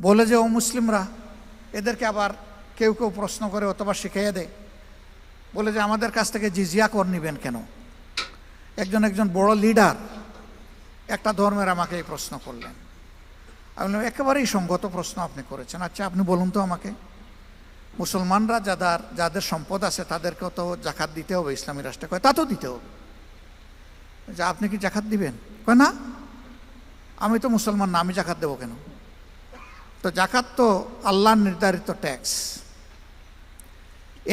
বলে যে ও মুসলিমরা, এদেরকে আবার কেউ কেউ প্রশ্ন করে অথবা শিখিয়ে দেয়, বলে যে আমাদের কাছ থেকে জিজিয়া কর নিবেন কেন? একজন বড় লিডার একটা ধর্মের আমাকে এই প্রশ্ন করলেন। আমি বললাম একেবারেই সঙ্গত প্রশ্ন আপনি করেছেন। আচ্ছা আপনি বলুন তো আমাকে, মুসলমানরা যাদের সম্পদ আছে তাদেরকেও তো জাকাত দিতে হবে ইসলামী রাষ্ট্রে। কয় তা তো দিতে হবে। যে আপনি কি জাকাত দিবেন? কয় না, আমি তো মুসলমান না, আমি জাকাত দেবো কেন? তো জাকাত তো আল্লাহর নির্ধারিত ট্যাক্স,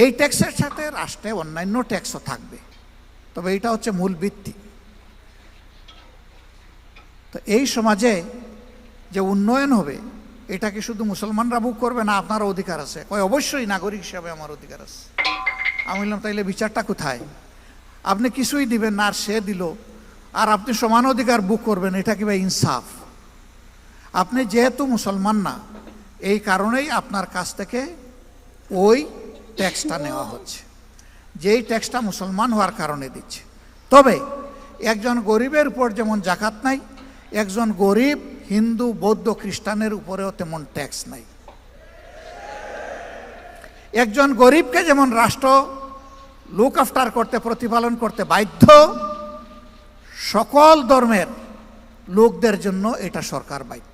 এই ট্যাক্সের সাথে রাষ্ট্রে অন্যান্য ট্যাক্সও থাকবে, তবে এইটা হচ্ছে মূল ভিত্তি। তো এই সমাজে যে উন্নয়ন হবে এটা কি শুধু মুসলমানরা ভোগ করবে না আপনারও অধিকার আছে? কয় অবশ্যই, নাগরিক হিসাবে আমার অধিকার আছে। আমি বললাম তাইলে বিচারটা কোথায়? আপনি কিছুই দিবেন না আর সে দিল, আর আপনি সমান অধিকার ভোগ করবেন, এটা কি ভাই ইনসাফ? আপনি যেহেতু মুসলমান না, এই কারণেই আপনার কাছ থেকে ওই ট্যাক্সটা নেওয়া হচ্ছে, যেই ট্যাক্সটা মুসলমান হওয়ার কারণে দিচ্ছে। তবে একজন গরিবের উপর যেমন জাকাত নাই, একজন গরিব হিন্দু বৌদ্ধ খ্রিস্টানের উপরেও তেমন ট্যাক্স নাই। একজন গরিবকে যেমন রাষ্ট্র লুক আফটার করতে, প্রতিপালন করতে বাধ্য, সকল ধর্মের লোকদের জন্য এটা সরকার বাধ্য।